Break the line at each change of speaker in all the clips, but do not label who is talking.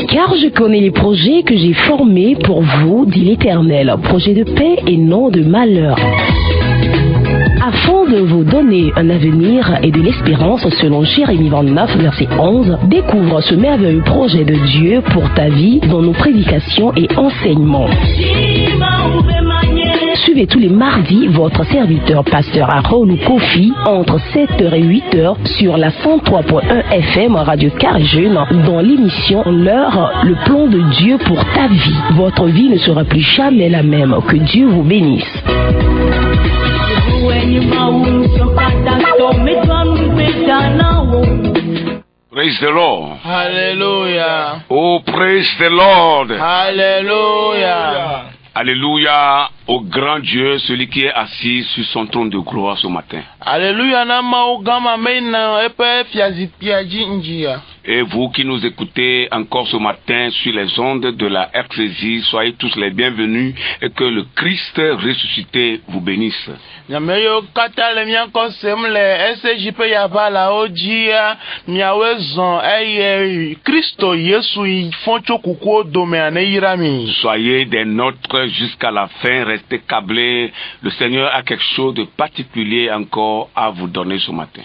Car je connais les projets que j'ai formés pour vous, dit l'Éternel, projets de paix et non de malheur, afin de vous donner un avenir et de l'espérance. Selon Jérémie 29, verset 11, découvre ce merveilleux projet de Dieu pour ta vie dans nos prédications et enseignements. Suivez tous les mardis votre serviteur pasteur Harold Kofi entre 7h et 8h sur la 103.1 FM Radio Carré-Jeune dans l'émission L'heure, le plan de Dieu pour ta vie. Votre vie ne sera plus jamais la même. Que Dieu vous bénisse.
Praise the Lord.
Hallelujah.
Oh, praise the Lord.
Hallelujah.
Alléluia au grand Dieu, celui qui est assis sur son trône de gloire ce matin.
Alléluia.
Et vous qui nous écoutez encore ce matin sur les ondes de la RCJ, soyez tous les bienvenus et que le Christ ressuscité vous bénisse. Soyez des nôtres jusqu'à la fin, restez câblés. Le Seigneur a quelque chose de particulier encore à vous donner ce matin.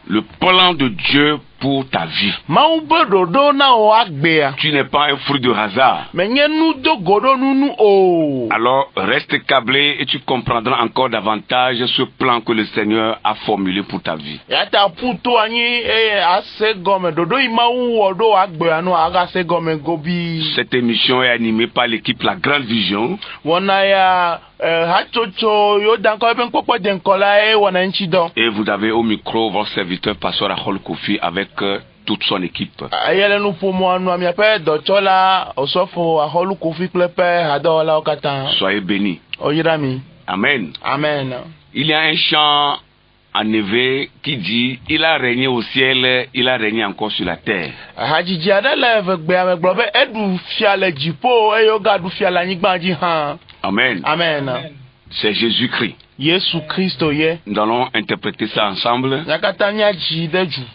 Le plan de Dieu pour ta vie. Tu n'es pas un fruit de hasard. Alors reste câblé et tu comprendras encore davantage ce plan que le Seigneur a formulé pour ta vie. Cette émission est animée par l'équipe La Grande Vision. Et vous avez au micro votre serviteur pasteur Harold Kofi avec toute son équipe. Soyez bénis. Amen.
Amen.
Il y a un chant en Évé qui dit: il a régné au ciel, il a régné encore sur la terre. Amen.
Amen.
C'est Jésus-Christ. Nous allons interpréter ça ensemble.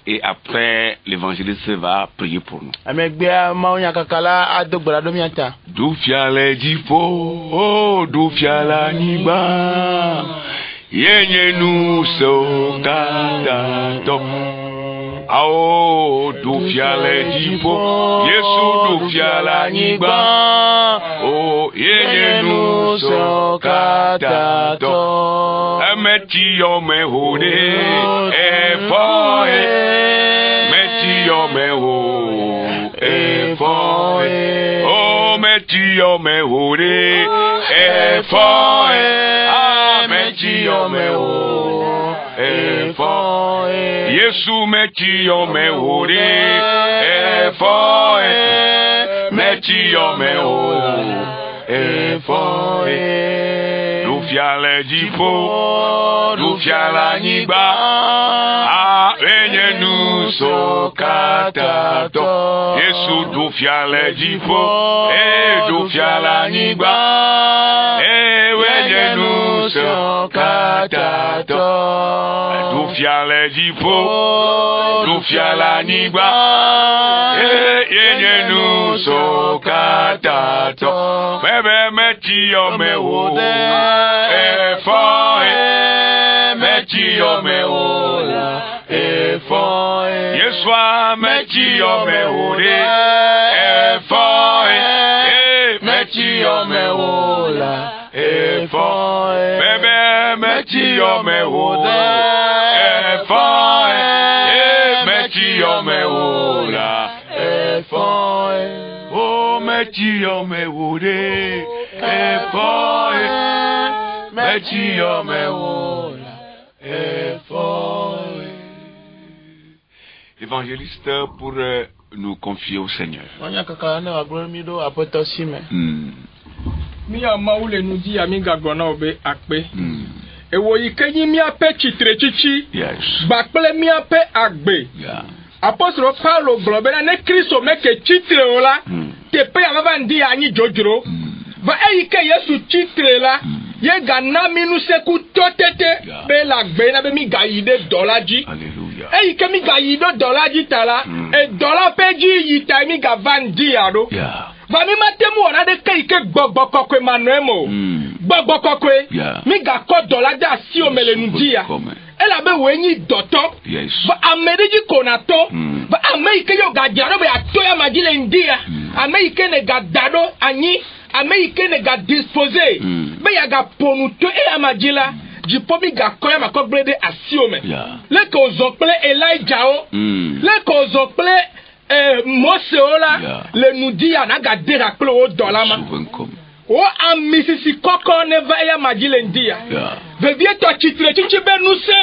Et après, l'évangéliste va prier pour nous. D'où fiale jipo, oh, d'où fiala niba, yenye nous so katato. Ao, d'où fiale jipo, Yesu d'où fiala niba, oh, yenye nous so katato. Meti yo me hode, efo meti yo me ho, efo oh meti yo me hode, efo meti yo me ho, efo Yesu meti yo me hode, efo meti yo me ho, efo Fiale jipo, du fiala niba, a enye nu so katato. Yesu du fiale jipo, du fiala niba, enye nu so katato. Du fiale jipo, du fiala niba, enye nu so katato. Bebe meti yo me ho. Meti yo me ola, Yeswa meti yo me ore, meti yo me ola, bebe meti yo me ore, meti yo me ola, oh meti yo me ore, meti yo me ola. Évangéliste pour nous confier au Seigneur.
Mi amaule nous dit amiga gona obe akpe. Ewo yikenyi mi ape chitre chichi.
Yes.
Bakple mi ape agbe.
Yeah.
Apostolo Paulo globe na ne Kristo meke chitre ola. Te pe amava ndi anyi jojoro. Va eyike Yesu chitre la. Ye ga na mi nu se ku totete be la gbe na be mi ga yi de dollar ji.
Alléluia.
E ke mi ga yi do dollar ji tala e dollar pe ji yi ta mi ga van di ado. Va mi matemu ona de ke ike gbogbo kokwe manuemo. Gbogbo kokwe. Mi ga ko dollar da si o mele nu dia. Ela be wenyi doto. Ba amedeji konato. Ba Amerike yo ga jaro be atoya majile ndia. Amerike ne ga dado anyi. Amerike ne ga disposer. Be ya ga ponuto e amajila. Jipo mi ga koya makobrede asiome. Le ko zokple Elijah o. Le ko zokple Mose ola. Le nudia na ga derakple o dolama. O amisisi koko ne va ya majile ndia. Vevie to chitre chichi be nuse.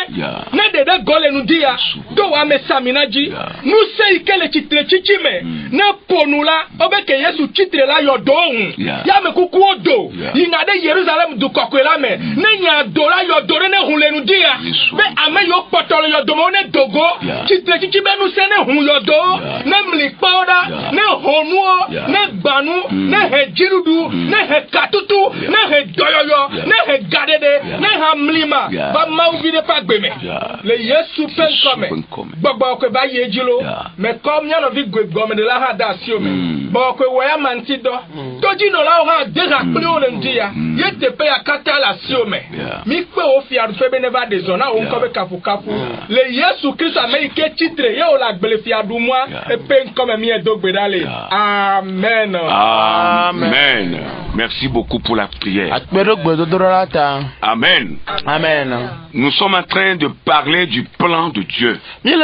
Ne de gole nudia. Do wa me saminaji. Nuse ikele chitre chichi me. Ne ponula obeke Yesu chitre la yo dohun. Ya me kuku odo. Ingade Jerusalem du kokwela me. Ne nya dola yo dore ne hunle nudia. Be ame yo potolo yo domo ne dogo. Chitre chichi be nuse ne hun yo do. Ne mlikpoda. Ne honuo. Ne gbanu. Ne hejirudu. Ne katutu. Ne he doyoyo. Ne he gadede. Ne mlima ba mauvide pa gbeme le Yesu pen come gbogbo ko ba yejilo me kom nya no vi gbegbo me de la ha da si o me bo ko wo ya manti do toji no la ha de ra pli o le ndia ye te pe ya kata la si o me mi pe o fi aru pe be never de zona o ko be kafu le Yesu Christ Amerique titre ye o la gbele fi adu moi e pen comme mi e do gbedale amen
amen. Merci beaucoup pour la prière. Amen.
Amen.
Nous sommes en train de parler du plan de Dieu. Et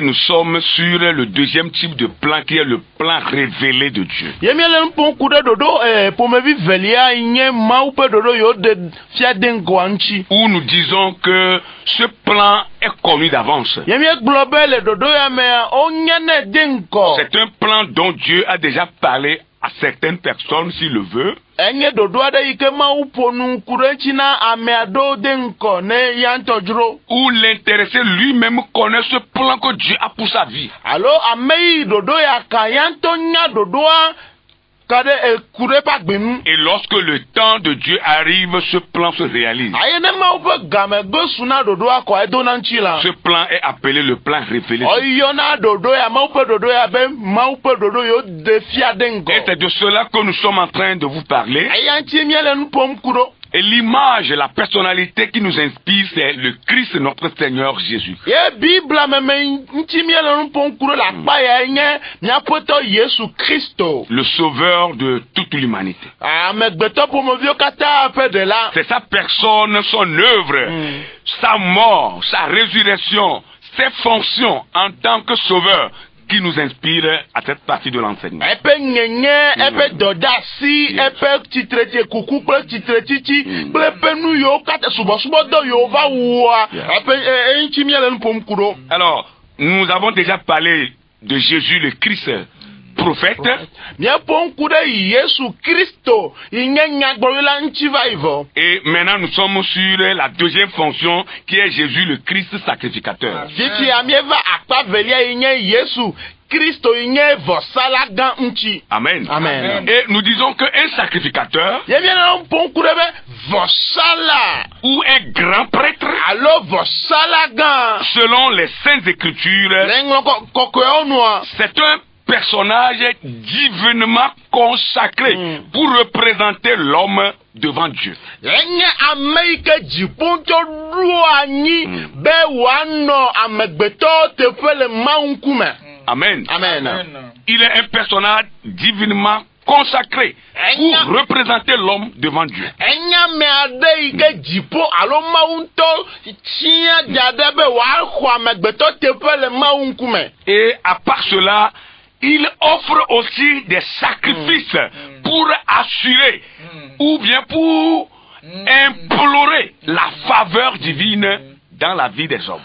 nous sommes sur le deuxième type de plan qui est le plan révélé de Dieu. Où nous disons que ce plan est connu d'avance. C'est un plan dont Dieu a déjà parlé à certaines personnes s'il le veut. Où l'intéressé lui-même connaît ce plan que Dieu a pour sa vie. Et lorsque le temps de Dieu arrive, ce plan se réalise. Ce plan est appelé le plan révélé. Et c'est de cela que nous sommes en train de vous parler. Et l'image, la personnalité qui nous inspire, c'est le Christ, notre Seigneur Jésus. Le sauveur de toute l'humanité. C'est sa personne, son œuvre, sa mort, sa résurrection, ses fonctions en tant que sauveur qui nous inspire à cette partie de l'enseignement. Alors, nous avons déjà parlé de Jésus le Christ, prophète. Et maintenant nous sommes sur la deuxième fonction qui est Jésus le Christ sacrificateur. Amen.
Amen.
Et nous disons qu'un sacrificateur ou un grand prêtre, selon les saintes écritures, c'est un personnage divinement consacré pour représenter l'homme devant Dieu. Amen.
Amen.
Il est un personnage divinement consacré pour représenter l'homme devant Dieu. Et à part cela, il offre aussi des sacrifices pour assurer ou bien pour implorer la faveur divine dans la vie des hommes.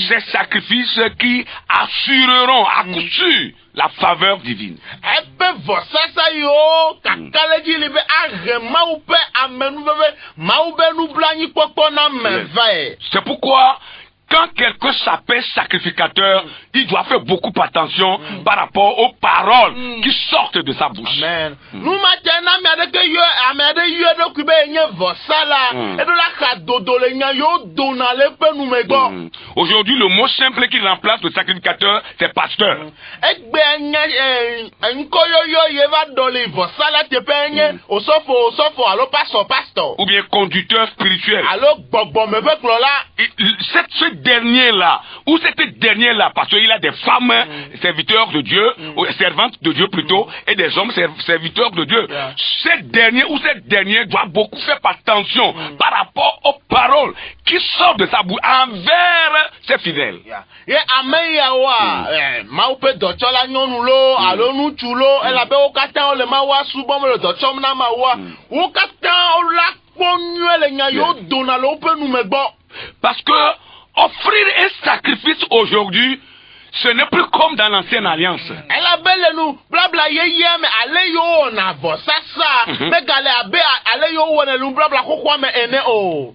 Ces sacrifices qui assureront à coup sûr la faveur divine. C'est pourquoi quand quelqu'un s'appelle sacrificateur, il doit faire beaucoup attention par rapport aux paroles qui sortent de sa bouche.
Amen.
Aujourd'hui, le mot simple qui remplace le sacrificateur, c'est pasteur. Ou bien conducteur spirituel. Ce dernier-là, ou cette dernière-là, parce qu'il a des femmes serviteurs de Dieu, ou servantes de Dieu plutôt, et des hommes serviteurs de Dieu. Cette dernière ou cette dernière doit beaucoup faire attention par rapport aux paroles qui sortent de sa bouche envers ses fidèles. Parce que offrir un sacrifice aujourd'hui, ce n'est plus comme dans l'ancienne alliance.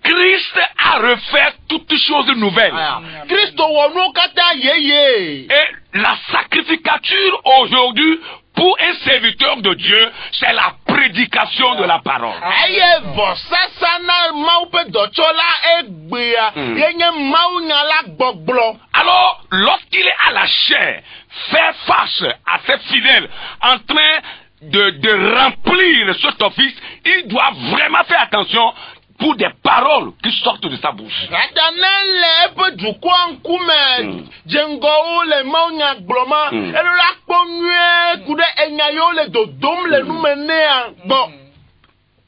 Christ a refait toutes choses nouvelles. Et la sacrificature aujourd'hui, pour un serviteur de Dieu, c'est la prédication de la parole. Alors, lorsqu'il est à la chair, faire face à ses fidèles, en train de remplir cet office, il doit vraiment faire attention pour des paroles qui sortent de sa bouche.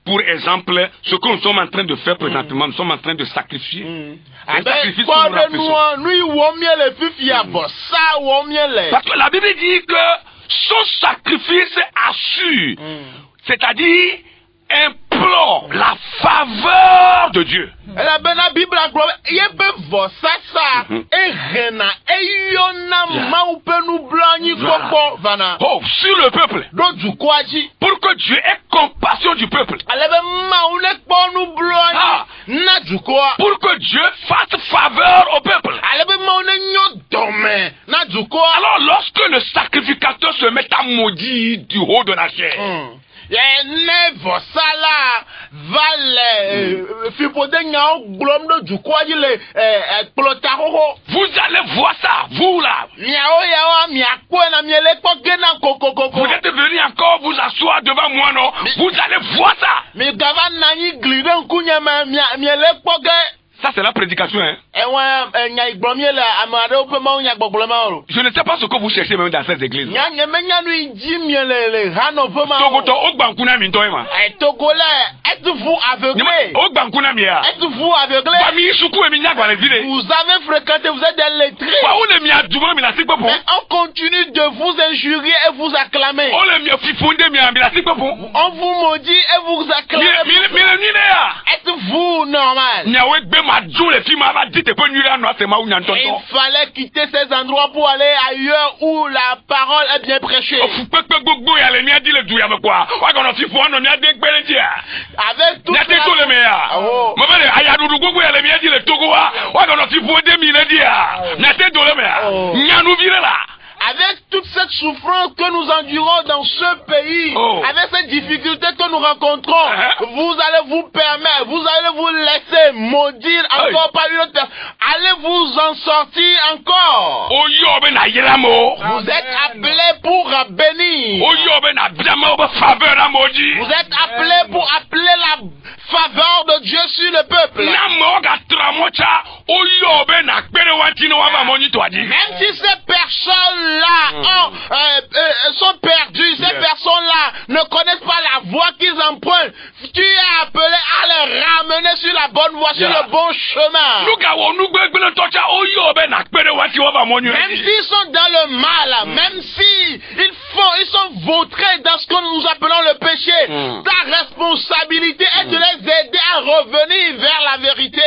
Pour exemple, ce que nous sommes en train de faire présentement, nous sommes en train de sacrifier. Un sacrifice que parce que la Bible dit que son sacrifice assure, c'est-à-dire implore la faveur de Dieu. Oh, sur le peuple. Pour que Dieu ait compassion du peuple. Pour que Dieu fasse faveur au peuple. Alors lorsque le sacrificateur se met à maudire du haut de la chair, vous allez voir ça, vous là. Vous êtes venu encore vous asseoir devant moi, non? Vous allez voir ça. Ça c'est la prédication, hein. Je ne sais pas ce que vous cherchez même dans cette église.
Êtes-vous aveuglé? Êtes-vous aveuglé? Vous avez fréquenté, vous êtes des lettrés. Mais on continue de vous injurier et vous acclamer. On vous maudit et vous acclamez. Êtes-vous normal? Il fallait quitter ces endroits pour aller ailleurs où la parole est bien prêchée. Avec tout avec toute cette souffrance que nous endurons dans ce pays, avec cette difficulté que nous rencontrons, vous allez vous permettre, vous allez vous laisser maudire encore par une autre personne. Allez vous en sortir encore. Vous êtes appelés pour bénir. Vous êtes appelés pour appeler la faveur de Dieu sur le peuple. Même si ces personnes-là sont perdues, ces personnes-là ne connaissent pas la voie qu'ils empruntent, tu es appelé à les ramener sur la bonne voie, sur le bon chemin. Même s'ils sont dans le mal, même si ils sont vautrés dans ce que nous appelons le péché, ta responsabilité est de les aider à revenir vers la vérité.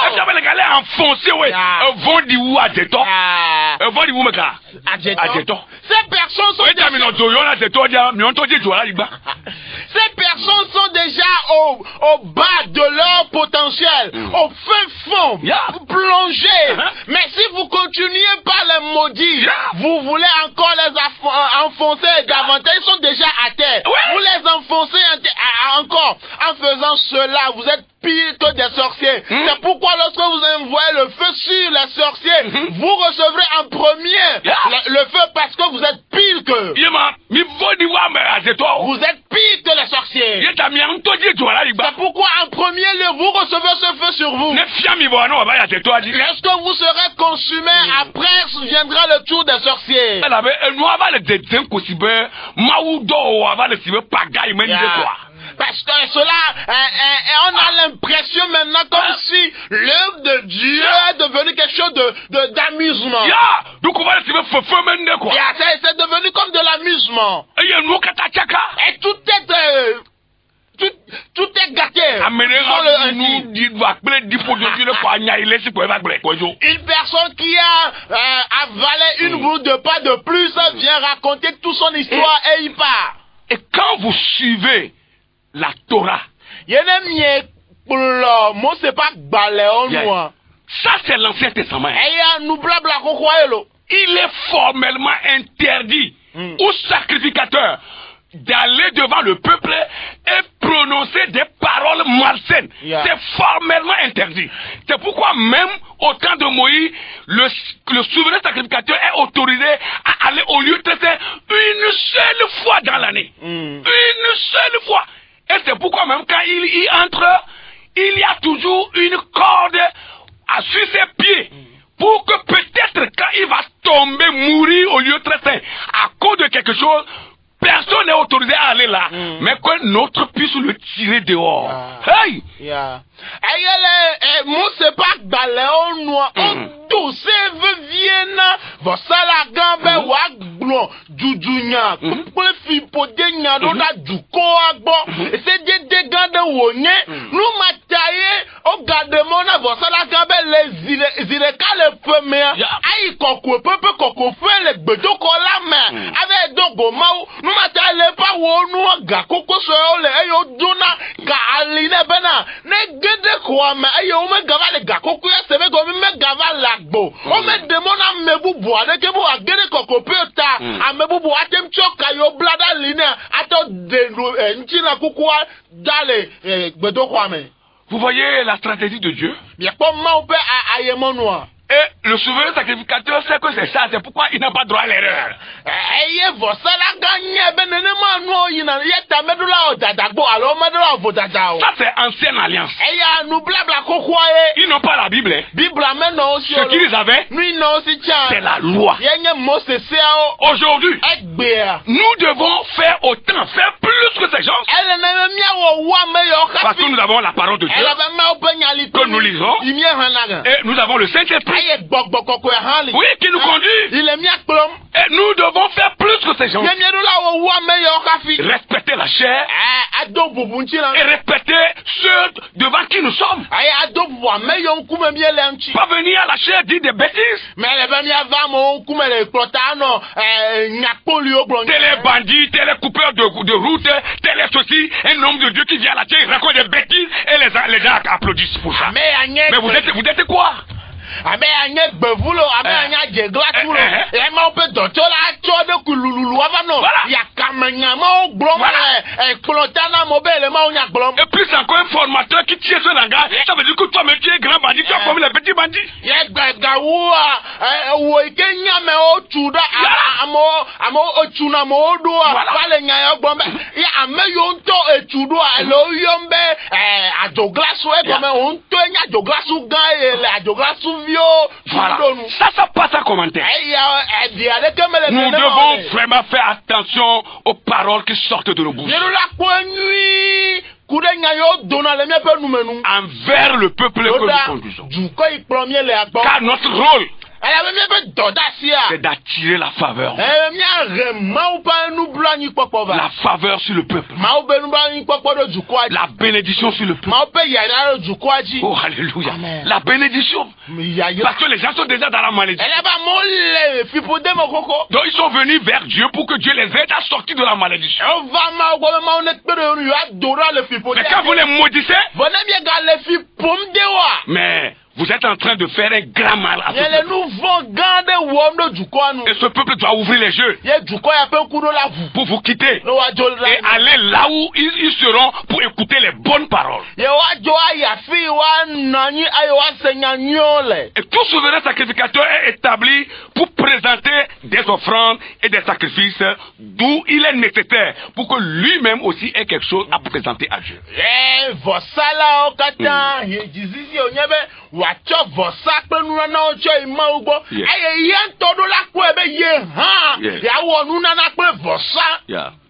Est-ce que les gars enfoncés, ouais, vont dire où à Déton? Vont dire où, mec? À Déton.
Ces personnes sont déjà... Ces personnes sont déjà au bas de leur potentiel, au fin fond, plongées. Mais si vous continuez par les maudits, vous voulez encore les enfoncer davantage, ils sont déjà à terre. Vous les enfoncez encore. En faisant cela, vous êtes pire que des sorciers. C'est pourquoi lorsque vous envoyez le feu sur les sorciers, vous recevrez en premier le feu parce que vous êtes pire que. Vous êtes pire que les sorciers. C'est pourquoi en premier lieu, vous recevez ce feu sur vous. Lorsque vous serez consumé, après viendra le tour des sorciers. Parce que cela, on a l'impression maintenant comme si l'œuvre de Dieu est devenu quelque chose d'amusement. C'est devenu comme de l'amusement. Et tout est gâté. Une personne qui a avalé une boule de pain de plus vient raconter toute son histoire et il part.
Et quand vous suivez la Torah, ça c'est l'Ancien Testament. Il est formellement interdit aux sacrificateurs d'aller devant le peuple et prononcer des paroles malsaines. C'est formellement interdit. C'est pourquoi même au temps de Moïse, le souverain sacrificateur est autorisé à aller au lieu très saint une seule fois dans l'année. Une seule fois. Et c'est pourquoi même quand il y entre, il y a toujours une corde sur ses pieds. Pour que peut-être quand il va tomber, mourir au lieu très saint, à cause de quelque chose, personne n'est autorisé à aller là. Mais que notre puisse le tirer dehors. Hey!
Tous viennent, vos salagambe ou jujunya, pour fipodenya, d'oda duko agbo, c'est des dégâts de wonye, nous mataye, au gardemona, vos salagambe, les zireka le premier, aïe koko, pepe koko, fait les bedo kola main, avec dogo mau, nous mataye pas wonu, ga koko soyo, le ayo duna, ga aline bena, ne gede kwa me, ayo me gava le ga koko ya sebe gomi me gava lagbo, o me demona mebu boa, ne kebu a gede koko peta, a mebu boa tem choka yo blada line, ato de nchina kukua dale bedo kwa me.
Vous voyez la stratégie de Dieu?
Bien comment on peut ayemo noir.
Et le souverain sacrificateur sait que c'est ça, c'est pourquoi il n'a pas droit à l'erreur. Ça c'est ancienne alliance. Ils n'ont pas la Bible. Ce qu'ils avaient, c'est la loi. Aujourd'hui, nous devons faire autant, faire plus que ces gens. Parce que nous avons la parole de Dieu que nous lisons. Et nous avon le Saint-Esprit. Oui, qui nous conduit. Et nous devons faire plus que ces gens. Respecter la chair. Et respecter ceux devant qui nous sommes. Pas venir à la chair dire des bêtises. Tel est bandit, tel est coupeur de route, tel est ceci. Un homme de Dieu qui vient à la chair, il raconte des bêtises et les gens applaudissent pour ça. Mais vous êtes quoi?
Abe anye bevulo, abe anye jeglakulo, et ma peut dotola chode kululu avano. Ya kamanya ma blom plotana mobile ma onya blom.
Et puis c'est encore un formateur qui tire ce langage. Ça veut dire que toi même tu es grand bandit, tu as comme les petits bandits.
Ya gawa wo kenya me o tuda amo o tuna mo do wale nya yo blom. Ya ameyo nto etudo elo yombe adoglaso e comme on to nya adoglaso gan ele adoglaso.
Voilà. Ça passe en commentaire. Nous devons vraiment faire attention aux paroles qui sortent de nos bouches. Envers le peuple que nous conduisons. Car notre rôle c'est d'attirer la faveur. La faveur sur le peuple. La bénédiction sur le peuple. Oh, alléluia.
Amen.
La bénédiction. Parce que les gens sont déjà dans la malédiction. Donc ils sont venus vers Dieu pour que Dieu les aide à sortir de la malédiction. Mais quand vous les maudissez, mais vous êtes en train de faire un grand mal à ce peuple. Et ce peuple doit ouvrir les yeux pour vous quitter et aller là où ils seront pour écouter les bonnes paroles. Et tout souverain sacrificateur est établi pour présenter des offrandes et des sacrifices, d'où il est nécessaire pour que lui-même aussi ait quelque chose à présenter à Dieu.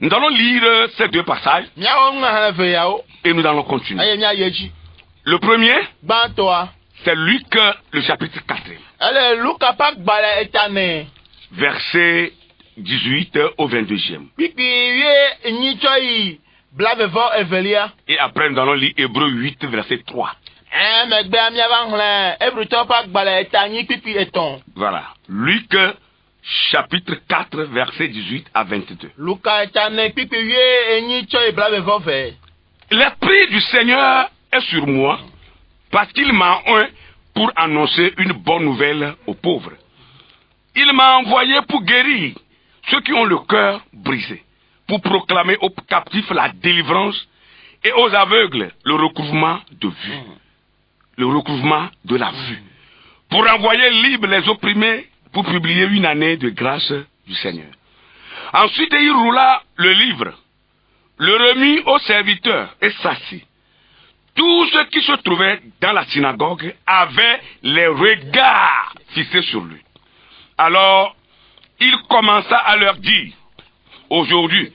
Nous allons lire ces deux passages et nous allons continuer. Le premier, c'est Luc, le chapitre 4, verset 18 au 22e. Et après nous allons lire Hébreux 8, verset 3. Voilà. Luc chapitre 4 verset 18 à 22. L'esprit du Seigneur est sur moi parce qu'il m'a oint pour annoncer une bonne nouvelle aux pauvres. Il m'a envoyé pour guérir ceux qui ont le cœur brisé, pour proclamer aux captifs la délivrance et aux aveugles le recouvrement de vue. Le recouvrement de la vue, pour envoyer libres les opprimés, pour publier une année de grâce du Seigneur. Ensuite, il roula le livre, le remit aux serviteurs et s'assit. Tous ceux qui se trouvaient dans la synagogue avaient les regards fixés sur lui. Alors, il commença à leur dire, aujourd'hui,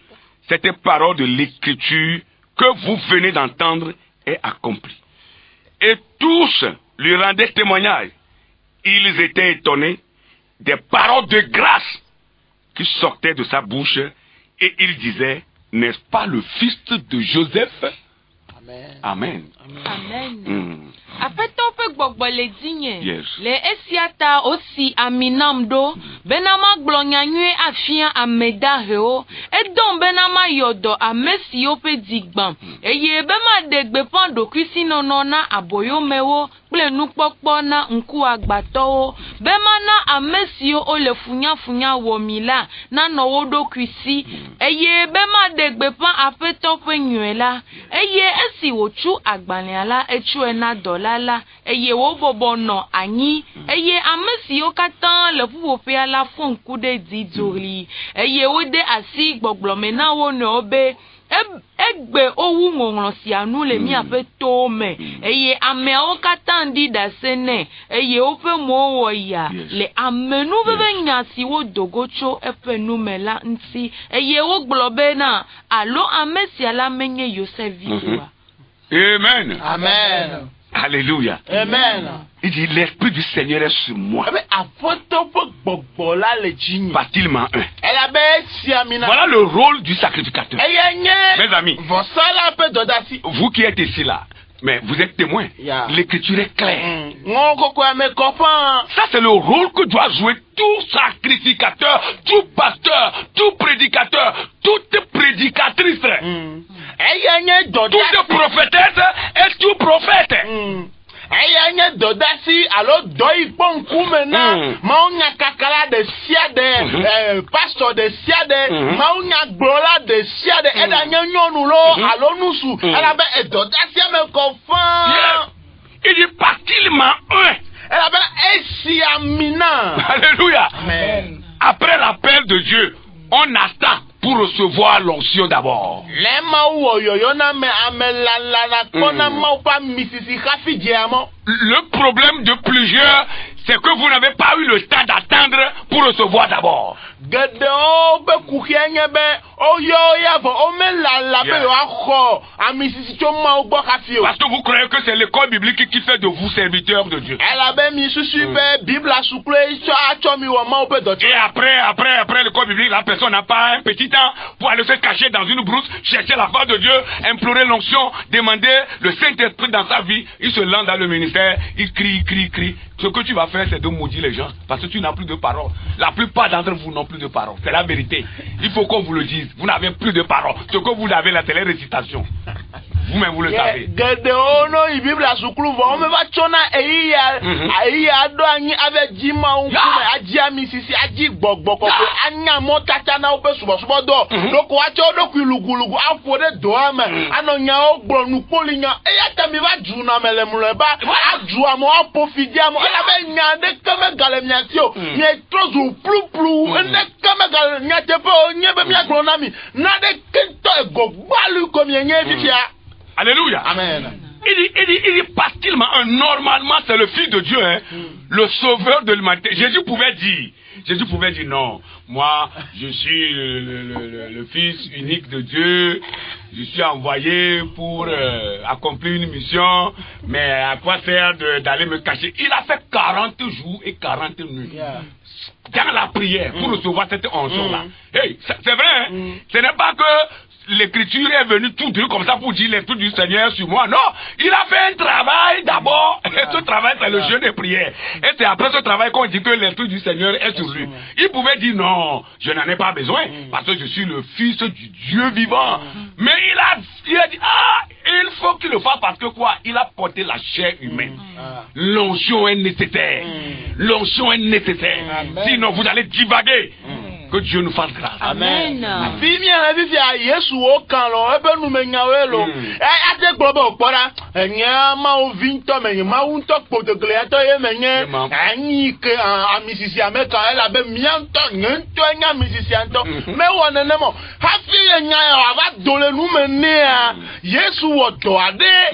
cette parole de l'Écriture que vous venez d'entendre est accomplie. Et tous lui rendaient témoignage. Ils étaient étonnés des paroles de grâce qui sortaient de sa bouche. Et ils disaient, n'est-ce pas le fils de Joseph? Amen. Amen.
Amen. Afeto pe gbogbo le dinye.
Yes.
Le esiata osi aminam do. Benama glonyanyue afian ameda heo. Edon benama yodo amesi ope digban. Eye bema degbe pando kusino nona aboyo mewo. Ple nukpokpo na nku agbato. Bema na amesio ole funya womila. Na nowodo kusi. Eye bema degbe pan afeto pe nyuela. Eye si wochu agbaniala echu ena dolala eye wo bobo no anyi eye amesi o katan le fufofe ala fon kude didori eye wo de asi gbogblome na wo no be egbe owu ngongron si anu le mi ape to me eye ame o katan di da sene eye o fe mo wo ya le amenu bebe nya si wo dogocho efe nu mela nti eye wo gblobe na alo amesi ala menye Yoseviwa.
Amen.
Amen.
Alléluia.
Amen.
Il dit, l'Esprit du Seigneur est sur moi. Parce qu'il m'a un. Voilà le rôle du sacrificateur. Mes amis, vous qui êtes ici là, mais vous êtes témoins. L'écriture est claire. Ça, c'est le rôle que doit jouer tout sacrificateur, tout pasteur, tout prédicateur, toute prédicatrice. Toute prophétesse et tout prophète.
Pasteur de siade, maunya glola de siade,
il dit parce qu'il m'a un. Alléluia.
Amen.
Après l'appel de Dieu, on attend pour recevoir l'onction d'abord. Le problème de plusieurs, c'est que vous n'avez pas eu le temps d'attendre pour recevoir d'abord.
Gedewo be kukia nye be oyo ya vo o me la be yo akho ami sisi cho ma ogbo kafi o.
Parce que vous croyez que c'est l'école biblique qui fait de vous serviteurs de Dieu.
Elle a be mi susu be Bible asukle acho mi wo ma o be dojo.
Et après l'école biblique, la personne n'a pas un petit temps pour aller se cacher dans une brousse, chercher la face de Dieu, implorer l'onction, demander le Saint-Esprit dans sa vie. Il se lance dans le ministère, il crie. Ce que tu vas faire, c'est de maudire les gens, parce que tu n'as plus de parole. La plupart d'entre vous n'ont plus de parole. C'est la vérité. Il faut qu'on vous le dise. Vous n'avez plus de parole. Ce que vous avez là, c'est les récitations. Vous-même, vous le savez.
Gedewo no Bible asuklu vo o me va chona eya do anyi ave jima unkume aji ami sisi aji gbogbo ko anya mo tata na o pe subo do loko wa cho do ku lugulugu afode do ame anonya o gbonu polinya eya temi va ju na melemule ba aju amo apofidi amo ela be nya de keme galemiatio nye trozu plu ene keme galenya tepe o nye be mi agbona mi na de kento egogbalu ko mi nye fifia.
Alléluia.
Amen.
Il dit parce qu'il normalement c'est le Fils de Dieu, hein, le Sauveur de l'humanité. Jésus pouvait dire non, moi je suis le Fils unique de Dieu, je suis envoyé pour accomplir une mission, mais à quoi sert d'aller me cacher? Il a fait 40 jours et 40 nuits. Dans la prière pour recevoir cette onction-là. Hey, c'est vrai, hein? Ce n'est pas que l'Écriture est venue tout dire comme ça pour dire l'Esprit du Seigneur sur moi. Non, il a fait un travail d'abord. Et ce travail, c'est le jeûne et prière. Et c'est après ce travail qu'on dit que l'Esprit du Seigneur est sur lui. Il pouvait dire non, je n'en ai pas besoin parce que je suis le Fils du Dieu vivant. Mais il a dit, il faut qu'il le fasse parce que quoi? Il a porté la chair humaine. L'onction est nécessaire. L'onction est nécessaire. Sinon, vous allez divaguer. Que Dieu nous fasse grâce.
Amen.
Bimia bifia Yesu o kan lo ebe nu menyawe lo. Ade gbobo opora. Enya ma o vinto menye ma unto podogle ato ye menye. Anyi ke amisisi ameka ela be mianto nyento enya misisi anto. Me wona nemo. Hafi enya ya aba dole nu menea. Yesu wo do ade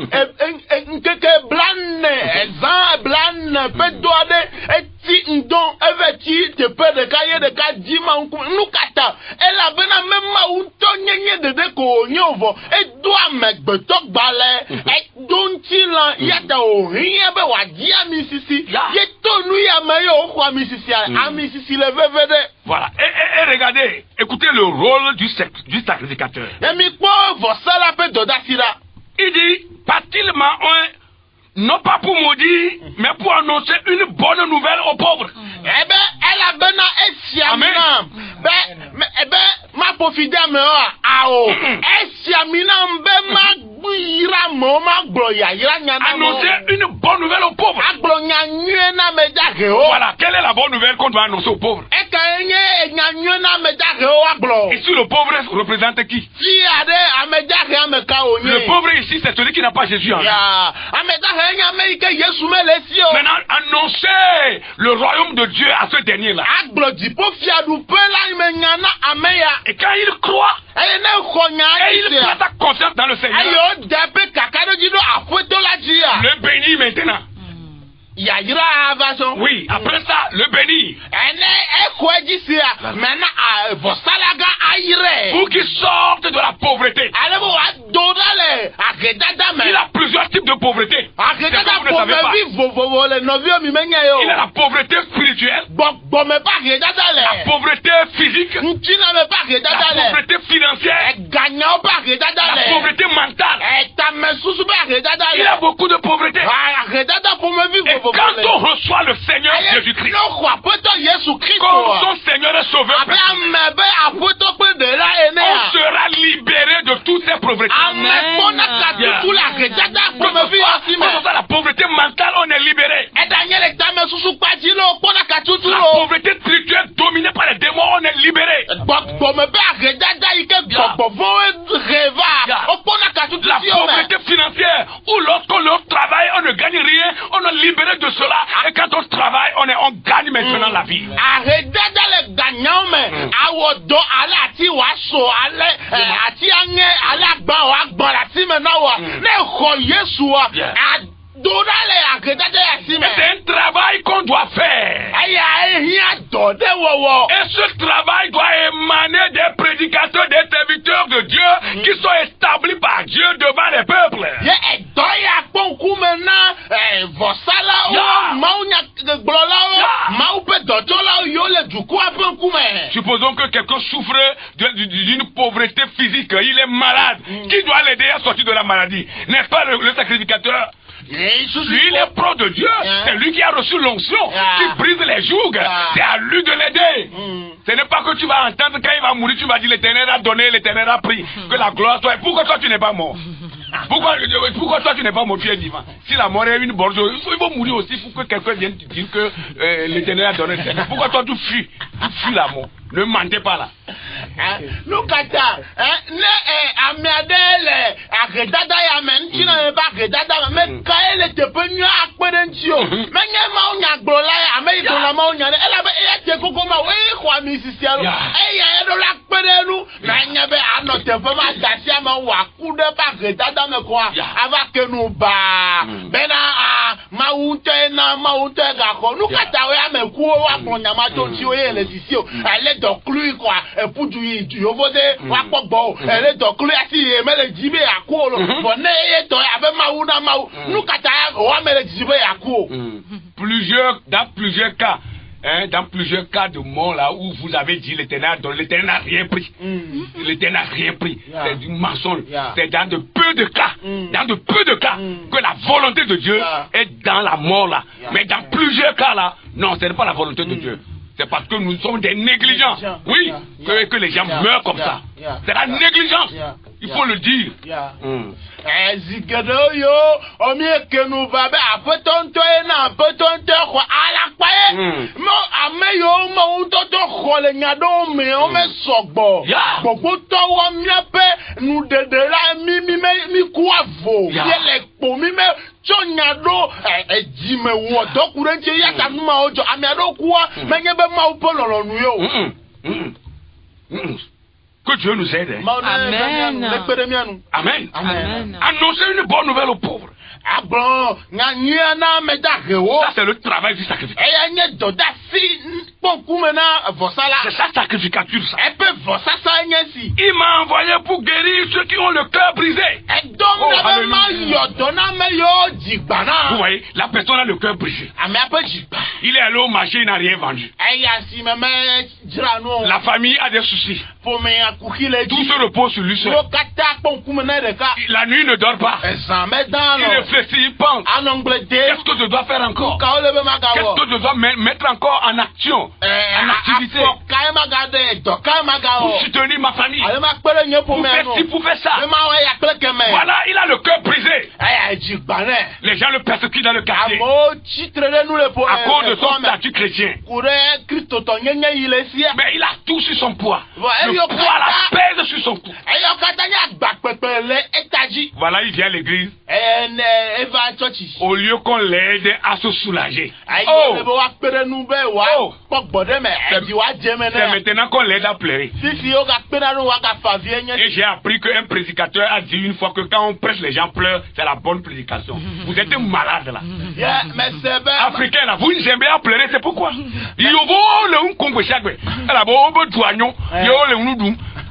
nkeke blanne ezan blanne pe do ade eti ndon eveti te pe de kaye de ka dima nukata ela bena mema unto nyenye dede ko nyovo e do amegbeto gbale e donti la yata o hiye be wadia misisi ye tonu ya meyo o kwa misisi amisisi le vevede.
Voilà. Et regardez, écoutez le rôle du sacrificateur.
Et mi po vosala pe dodasira.
Il dit, partiellement non pas pour maudire, mais pour annoncer une bonne nouvelle aux pauvres.
Eh ben, elle a bena esiamina. Ma profite me ao. Esiamina be ma ira mo ma gloya ira nyana.
Annoncer une bonne nouvelle aux pauvres.
Aglonya nyena me jage o.
Voilà, quelle est la bonne nouvelle qu'on doit annoncer aux pauvres?
E ka enye nyanyena me jage o aglo.
Et si le pauvre représente qui?
Si ade amejage ameka onye.
Le pauvre ici, c'est celui qui n'a pas Jésus en lui.
Ya, amejage enya Yesu me lesio.
Maintenant, annoncer le royaume de Dieu à ce dernier-là.
Aglo di po fiadu pe la menyana ameya.
Et quand il croit,
et
il prend sa conscience dans le Seigneur, le bénit maintenant. Oui, après ça, le bénit. Pour qu'il sorte de la pauvreté. Il a plusieurs types de pauvreté. Il a la pauvreté spirituelle, la pauvreté physique, la pauvreté financière, la pauvreté mentale. Il a beaucoup de pauvreté. Et quand on reçoit le Seigneur Jésus-Christ comme son Seigneur et Sauveur, on sera libéré de toutes ces pauvretés. La pauvreté mentale, on est libéré. La pauvreté spirituelle dominée par les démons, on est libéré. La pauvreté financière, où lorsqu'on travaille, on ne gagne rien, on est libéré de cela. Et quand on travaille, on gagne maintenant la vie. C'est un travail qu'on doit faire. Et ce travail doit émaner des prédicateurs, des serviteurs de Dieu qui sont établis par Dieu devant les peuples. Supposons que quelqu'un souffre d'une pauvreté physique, il est malade. Qui doit l'aider à sortir de la maladie? N'est-ce pas le sacrificateur? Lui, il est pro de Dieu. C'est lui qui a reçu l'onction, qui brise les jougs. C'est à lui de l'aider. Ce n'est pas que tu vas entendre quand il va mourir, tu vas dire l'Éternel a donné, l'Éternel a pris. Que la gloire soit. Pourquoi toi tu n'es pas mort? Pourquoi toi tu n'es pas mort? Tu es vivant. Si la mort est une bonne chose, il faut mourir aussi pour que quelqu'un vienne te dire que l'Éternel a donné. Pourquoi toi tu fuis? Tu fuis la mort. Ne mentez pas là.
Nous kata, ne amiadele, agredada ya men, tu n'as pas agredada, mais kaele te penyo akperentio. Mais n'y a ma onya gbola ya, mais il donne ma onya. Elle avait été kokoma, oui, quoi, musicien. Et y a de l'akperenu, mais n'y avait à notre femme d'asia ma waku de pas agredada me quoi, avec que nous bas. Bena maounte gako. Nous kata ya me kuo wa konyama tonsio et les isio. Elle est donc lui quoi, et pour du yovode wa pogbo, elle est donc lui asi me le jibe akolo. Bonne et to avec maouna maou. Nous kata wa me le jibe akolo.
Dans plusieurs cas. Dans plusieurs cas de mort là où vous avez dit l'Éternel n'a rien pris. L'Éternel n'a rien pris. C'est du mensonge. C'est dans de peu de cas, que la volonté de Dieu est dans la mort là. Mais dans plusieurs cas là, non, ce n'est pas la volonté de Dieu. C'est parce que nous sommes des négligents. Oui, que les gens meurent comme ça. C'est la négligence. Il faut le dire.
Zigado yo, omie que nous va be apetonto na apetonto kwa ala paye. Mo ame yo mo toto khole nyado me o me sogbo. Gbogbo to wo miape nous de la mi kuavo. Yele po mi me chonyado ejime wo dokurenche ya kanuma ojo amiado kwa menye be ma upololo nu yo.
Que Dieu nous aide.
Amen.
Amen. Annoncer une bonne nouvelle aux pauvres. Ça, c'est le travail du sacrificateur. C'est sa sacrificature, ça. Il m'a envoyé pour guérir ceux qui ont le cœur brisé. Vous voyez, la personne a le cœur brisé. Il est allé au marché, il n'a rien vendu. La famille a des soucis. Tout se repose sur lui seul. La nuit ne dort pas. Il réfléchit, il pense. Qu'est-ce que je dois faire encore? Qu'est-ce que je dois mettre encore en action? En activité? Pour soutenir ma famille. Pour faire ci, pour faire ça. Voilà, il a le cœur brisé. Les gens le persécutent dans le quartier. À cause de son statut chrétien. Mais il a tout sur son poids. Le poids la pèse sur son cou. Voilà, il vient à l'église. Au lieu qu'on l'aide à se soulager. C'est maintenant qu'on l'aide à pleurer. Et j'ai appris qu'un prédicateur a dit une fois que quand on prêche, les gens pleurent, c'est la bonne prédication. Vous êtes malade là. Africain là, vous n'aimez à pleurer, c'est pourquoi?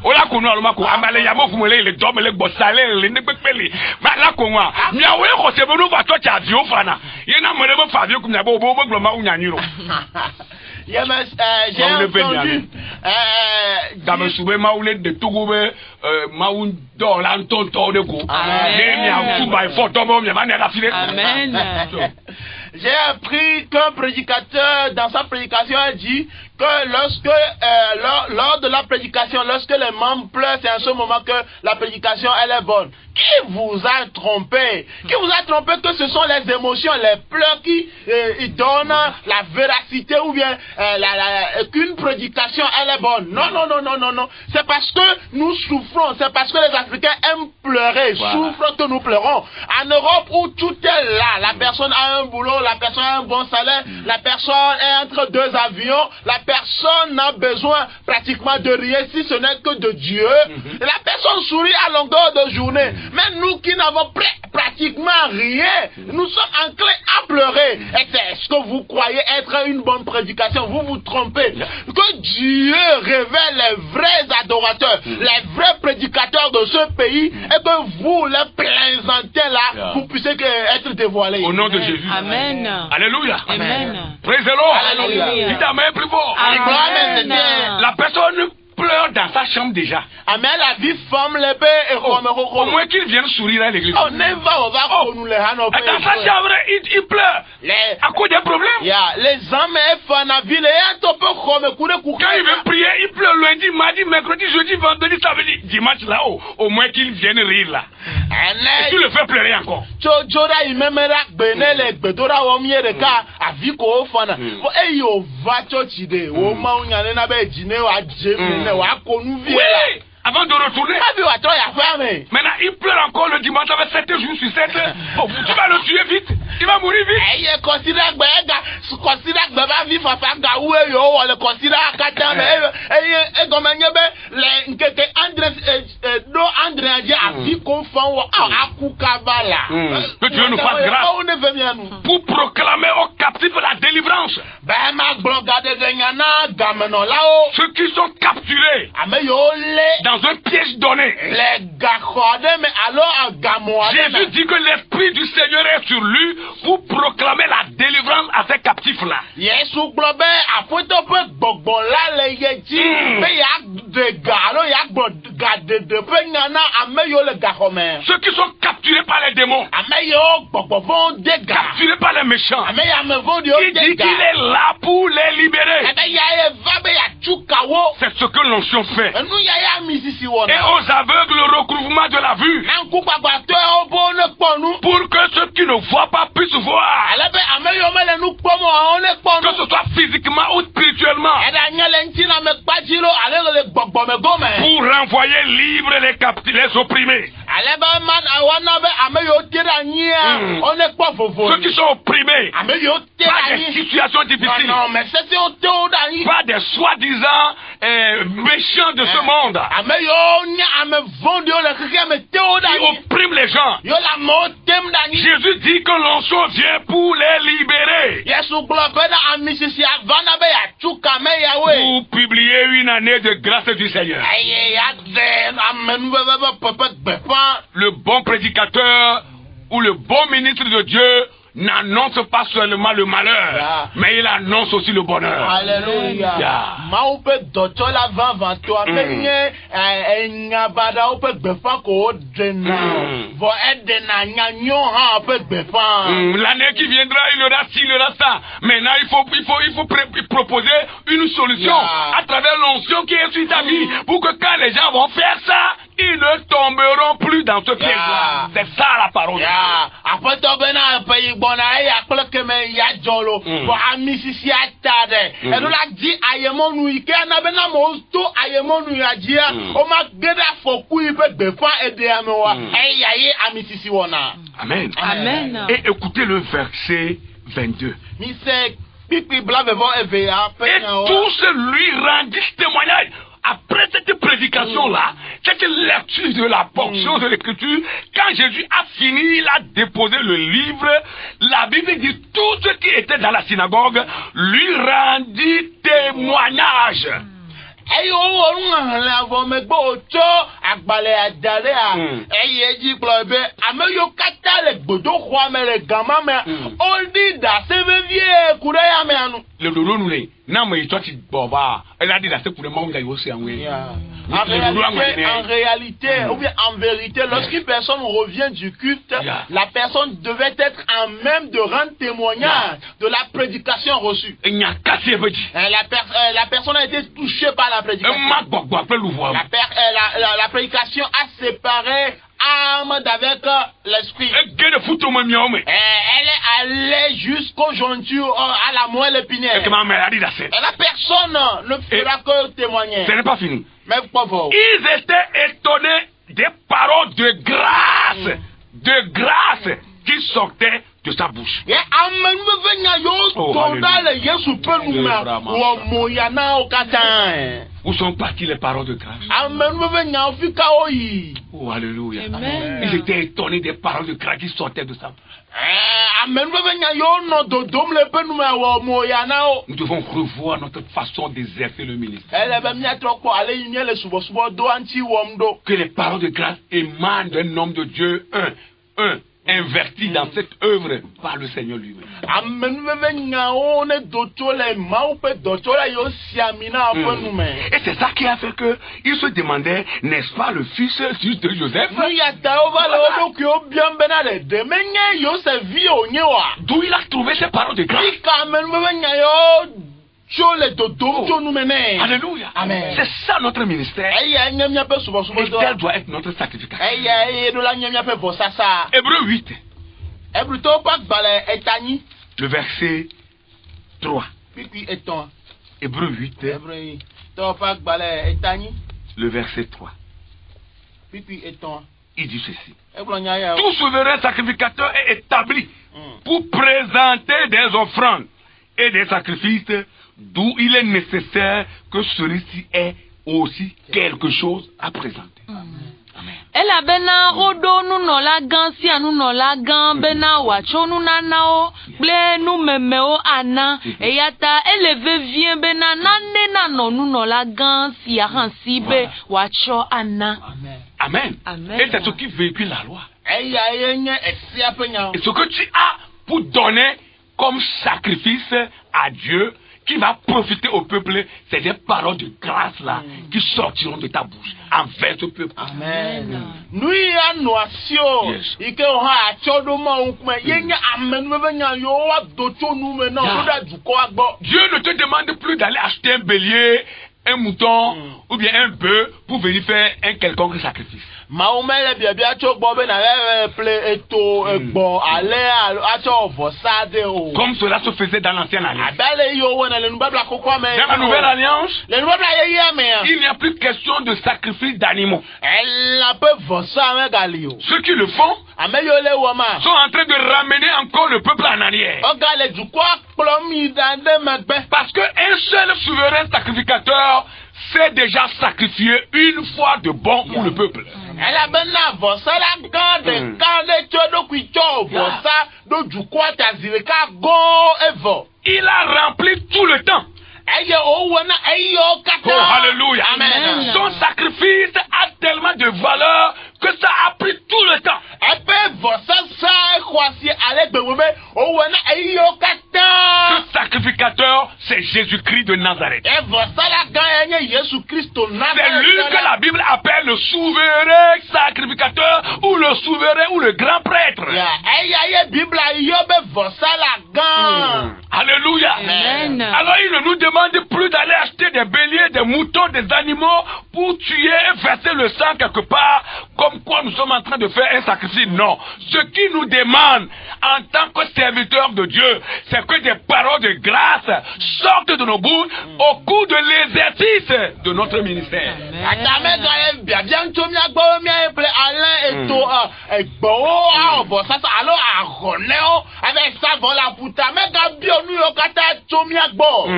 Ola kono aluma ko amale yamo fumole le dom le bosale le nepepele ba la konwa mia we ko se bonu va to cha dio fana yena mo le bo fa bi ku mia bo gloma unyanyiro
j'ai entendu
dame soube maule de togobe maun do la ntonto de ko mia ku ba fo to mo mia ba na rafile.
Amen.
J'ai appris qu'un prédicateur, dans sa prédication, a dit que lors de la prédication, lorsque les membres pleurent, c'est en ce moment que la prédication, elle est bonne. Qui vous a trompé? Qui vous a trompé que ce sont les émotions, les pleurs qui donnent la véracité ou bien qu'une prédication, elle est bonne? Non. C'est parce que nous souffrons, c'est parce que les Africains aiment pleurer, souffrent que nous pleurons. En Europe où tout est là, la personne a un boulot, la personne a un bon salaire, la personne est entre deux avions, la personne n'a besoin pratiquement de rien si ce n'est que de Dieu. La personne sourit à longueur de journée. Mais nous qui n'avons pratiquement rien. Nous sommes enclins à pleurer. Est-ce que vous croyez être une bonne prédication? Vous vous trompez. Que Dieu révèle les vrais adorateurs, les vrais prédicateurs de ce pays, et que vous, les plaisantins là, vous puissiez être dévoilés.
Au nom de Jésus.
Amen.
Alléluia.
Amen.
Praise the Lord.
Alléluia.
Dites Amen plus fort.
Amen.
La personne pleure dans sa chambre déjà.
Amen. La vie femme les paix et
Au moins qu'il vienne sourire à l'église.
on ne va nous les hanopes.
Dans sa chambre, il pleure. À cause des problèmes.
Les hommes et femmes à ville et un peu comme
Quand il veut prier, il pleure lundi, mardi, mercredi, jeudi, vendredi, samedi, dimanche là-haut. Au moins qu'il vienne rire là. Et tu le fais pleurer encore.
Joda imemera benele gbedora womie de ka aviko fana. E yo va chide o ma unyane na be jine wa jeme wa konu vie là.
Avant de retourner. Maintenant, il pleure encore le dimanche avec 7 jours sur 7. Oh, tu vas le tuer vite. Il va mourir vite.
Il considère que va vivre papa ga ou yo o le considère kata mais comme les que André André a vu qu'on fait akukabala.
Que Dieu nous fasse grâce pour proclamer aux captifs la délivrance. Ceux qui sont capturés dans un piège donné. Jésus dit que l'Esprit du Seigneur est sur lui pour proclamer la délivrance à ces captifs-là. Ceux qui sont capturés par les démons, capturés par les méchants, il dit qu'il est là pour les libérer. C'est ce que l'onction fait. Et aux aveugles le recouvrement de la vue, pour que ceux qui ne voient pas puissent voir, que ce soit physiquement ou spirituellement, pour renvoyer libres les captifs, les opprimés. Ceux qui sont opprimés par des situations difficiles, par des soi-disant méchants de ce monde, qui oppriment les gens. Jésus dit que l'onction vient pour les libérer. Pour publier une année de grâce du Seigneur. Le bon prédicateur ou le bon ministre de Dieu n'annonce pas seulement le malheur, mais il annonce aussi le bonheur.
Alléluia.
L'année qui viendra, il aura ci, il aura ça. Maintenant, il faut proposer une solution à travers l'onction qui est sur ta vie, pour que quand les gens vont faire ça, ils ne tomberont plus dans ce piège-là. C'est ça la parole. Amen.
Amen.
Et écoutez le verset 22. Et tous lui rendissent témoignage. Après cette prédication-là, cette lecture de la portion de l'écriture, quand Jésus a fini, il a déposé le livre, la Bible dit tout ce qui était dans la synagogue lui rendit témoignage. Le dodo nous est. Non, mais toi, tu boba. Elle a dit là, c'est pour le monde qui aussi en
réalité, ou bien en vérité, lorsqu'une personne revient du culte, la personne devait être en même de rendre témoignage de la prédication reçue. La personne a été touchée par la prédication. La prédication a séparé âme d'avec l'esprit. Elle est allée jusqu'aux jointures, à la moelle épinière. Et la personne ne fera que témoigner.
Ce n'est pas fini.
Mais
ils étaient étonnés des paroles de grâce qui sortaient de sa bouche.
Ye ame nuve nya yo
Oh,
to da
hallelujah.
le Yesu pe nu me wo mo ya na o kata.
Où sont parties les paroles de grâce?
Ame nuve nya o fika o yi.
Oh, alléluia.
Amen.
Ils étaient étonnés des paroles de grâce qui sortaient de sa bouche.
Ame nuve nya yo no dodom le pe nu me wo mo ya na o.
Nous devons revoir notre façon d'exercer le ministère.
Ele be mia tro ko ale yin le subo subo do anti wom do.
Que les paroles de grâce émanent d'un homme de Dieu, investi dans cette œuvre par le Seigneur lui-même.
Ame nuve nya o ne do to le ma o pe do to le yo siamina pe nu me.
Et c'est ça qui a fait que il se demandait, n'est-ce pas le fils de Joseph?
Nu ya ta o va le o do ki o biam bena le de menye yo se vi o nye wa.
D'où il a trouvé ces paroles de grâce.
Ika ame nuve nya yo cho le dodom to nu me ne.
Alléluia.
Amen.
C'est ça notre ministère.
Eya nye mia pe subo subo
Et
do.
tel doit être notre sacrification.
Eya do la nye mia pe vosasa.
Hébreu 8,
Ebruto pa gbale etani.
le verset 3.
Pipi eton.
Hébreu 8,
Ebru to pa gbale etani.
le verset 3.
Pipi eton.
Il dit ceci.
Ebru nya ya.
Tout souverain sacrificateur est établi pour présenter des offrandes et des sacrifices, d'où il est nécessaire que celui-ci ait aussi quelque chose à présenter. Amen.
Elabena odo nunola gan si anunola gan bena wacho nunanao ble nu memeo ana eyata eleve vient bena nane na no nunola gan si ahansi be wacho ana.
Amen.
Amen.
Et c'est ce qui véhicule la loi.
Eya yenye esia pe nya.
Et ce que tu as pour donner comme sacrifice à Dieu, qui va profiter au peuple, c'est des paroles de grâce là qui sortiront de ta bouche envers ce peuple.
Amen. Nu ya no asio.
Yes.
Ike o ha achodo ma onkume yenye amen me nya yo wa do cho nu me na
Yeah.
do da juko agbo.
Dieu ne te demande plus d'aller acheter un bélier, un mouton ou bien un bœuf pour venir faire un quelconque sacrifice.
Ma o mele bia bia cho gbo be na ple eto egbo ale acho vosade o.
Comme cela se faisait dans l'ancienne alliance.
Abale yo wona le nubabla kokwa me.
Dans la nouvelle alliance,
Le nubabla ye ye me.
il n'y a plus question de sacrifice d'animaux.
Elle a peu vosa me galio.
Ceux qui le font
Ameyo le woma.
sont en train de ramener encore le peuple en arrière.
O gale du kwa plomi dande magbe.
Parce qu'un seul souverain sacrificateur s'est déjà sacrifié une fois de bon pour le peuple.
Elle a bena vosa la gande chodo kwicho vosa do du kwa tazireka go evo.
Il a rempli tout le temps.
Eye o wona eyo kata.
Oh, alléluia.
Amen.
Son sacrifice a tellement de valeur que ça a pris tout le temps.
Ebe vosa sa kwasi ale bewebe o wona eyo kata.
Ce sacrificateur, c'est Jésus-Christ de Nazareth.
E vosa la gande Yesu Christo na.
C'est lui que la Bible appelle le souverain sacrificateur ou le souverain ou le grand prêtre.
Eye Bibla yo be vosa la gande.
Alléluia.
Amen.
Alors il ne nous demande plus d'aller acheter des béliers, des moutons, des animaux pour tuer et verser le sang quelque part, comme quoi nous sommes en train de faire un sacrifice. Non. Ce qu'il nous demande en tant que serviteurs de Dieu, c'est que des paroles de grâce sortent de nos bouches au cours de l'exercice de notre ministère.
Atame gale bia bia ntomi agbo mi eple ale eto egbo a obo sasa alo agoneo ave savon la puta me ga bi onu yo kata tomi agbo.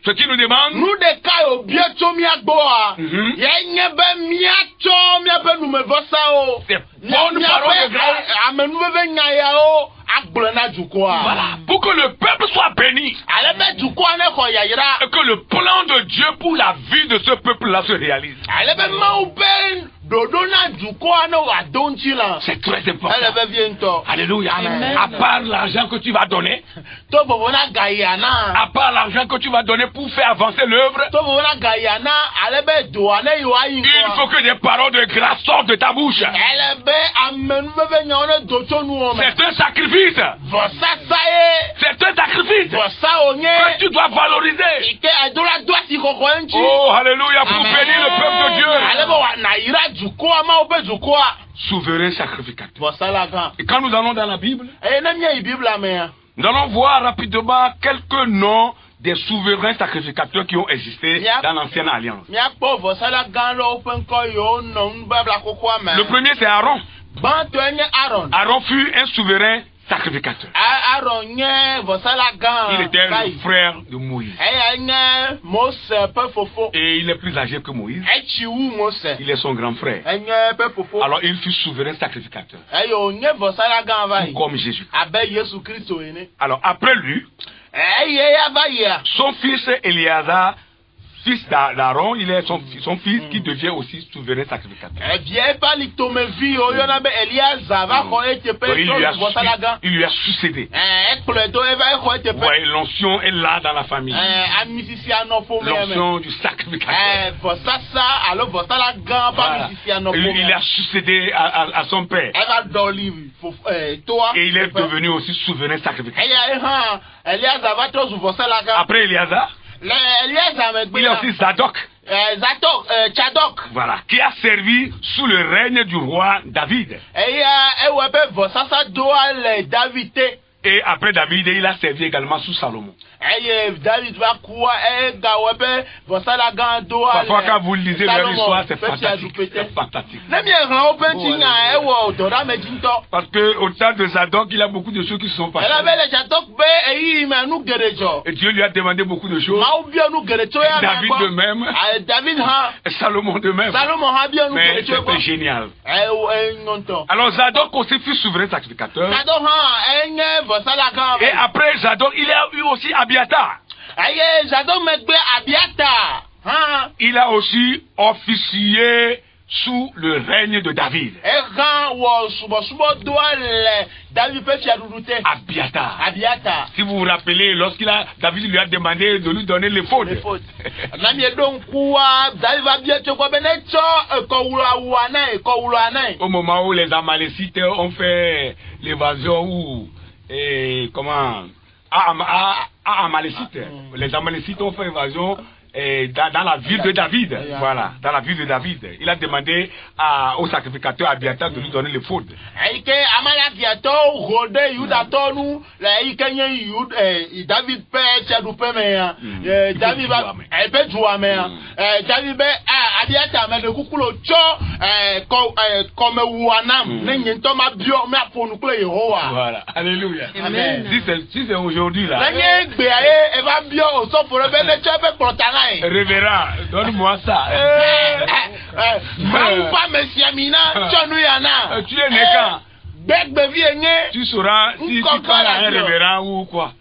Ce qui nous demande,
Nu de kayo bi tomi agbo a. Yenye be miacho mi be nu me vosa o.
c'est bonne parole de grâce.
Amenu be nya ya o agbo na juko a.
Voilà. Pour que le peuple soit béni.
Ale be juko ne ko ya yira.
Et que le plan de Dieu pour la vie de ce peuple-là se réalise.
Ale be ma ben dodo na juko na wa donchi la.
C'est très
Ale
important.
be viento.
Alléluia.
Amen.
À part l'argent que tu vas donner,
To bobo na gayana.
à part l'argent que tu vas donner pour faire avancer l'œuvre,
To bobo na gayana alebe do ane yo ayin
il faut que des paroles de grâce sortent de ta bouche.
Elebe amenu bebe nyone do tonu o me.
C'est un sacrifice.
Vosa saye.
C'est un sacrifice
Vosa onye.
que tu dois valoriser.
Ike adola do asi koko enchi.
Oh, alléluia, pour
Amen.
bénir le peuple de Dieu.
Alebe wa na ira juko ama obe juko a.
Souverain sacrificateur.
Vosa la gan.
Et quand nous allons dans la Bible,
E na mie Bible ame.
nous allons voir rapidement quelques noms des souverains sacrificateurs qui ont existé
Yep.
dans l'ancienne alliance.
Mi akpo vosa la gan lo open ko yo no nbabla koko ame.
Le premier, c'est Aaron.
Banto enye Aaron.
Aaron fut un souverain sacrificateur. Il était le frère de Moïse. Et il est plus âgé que Moïse. Il est son grand frère. Alors il fut souverain sacrificateur. Comme Jésus. Alors après lui, son fils Éléazar, fils d'Aaron, il est son fils qui devient aussi souverain sacrificateur. Il lui a succédé. Ouais, l'onction est là dans la famille. L'onction du sacrificateur. Voilà. Il a succédé à son père. Et il est devenu aussi souverain sacrificateur. Après Éléazar, il y a aussi Zadok. Voilà, qui a servi sous le règne du roi David. Et après David, il a servi également sous Salomon. Parfois quand vous lisez leur histoire, c'est fantastique. C'est fantastique. Parce que au temps de Zadok, il y a beaucoup de choses qui se sont passées. Et Dieu lui a demandé beaucoup de choses. David de même. Et Salomon de même. Mais c'était génial. Alors Zadok aussi fut souverain sacrificateur. Et après Zadok, il y a eu aussi Abiatar. Il a aussi officié sous le règne de David. Abiatar. Si vous vous rappelez, David lui a demandé de lui donner l'éphod. Au moment où les Amalécites ont fait l'évasion Amalécites. Les Amalécites ont fait évasion dans la ville de David. Voilà, dans la ville de David. Il a demandé au sacrificateur Abiatar de lui donner le faute. Voilà, alléluia. Si c'est aujourd'hui là. Révérend, donne-moi ça. Tu es né quand? Tu sauras si tu parles à un révérend ou quoi.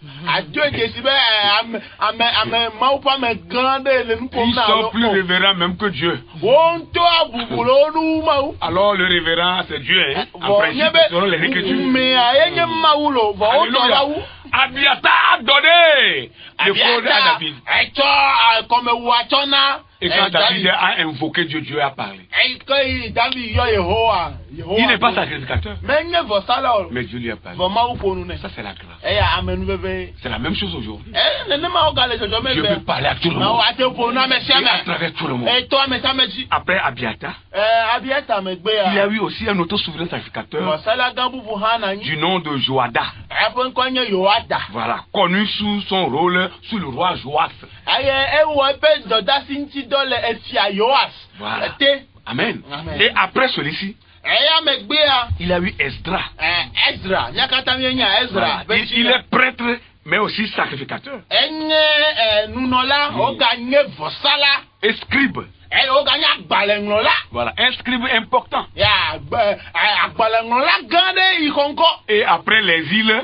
Ils sont plus révérends même que Dieu. Alors le révérend c'est Dieu, hein? En principe selon les Écritures. Abiatar a donné le faux à David. Et quand David a invoqué Dieu, Dieu a parlé. Il n'est pas sacrificateur. Mais Dieu lui a parlé. Ça c'est la grâce. C'est la même chose aujourd'hui. Dieu veut parler à tout le monde. Et à travers tout le monde. Après Abiatar, il y a eu aussi un autre souverain sacrificateur du nom de Joada. Voilà, connu sous son rôle sous le roi Joas. Voilà. Amen. Et après celui-ci, il a eu Esdra. Voilà. Il est prêtre, mais aussi sacrificateur. Et scribe. Voilà, un scribe important. Et après les îles,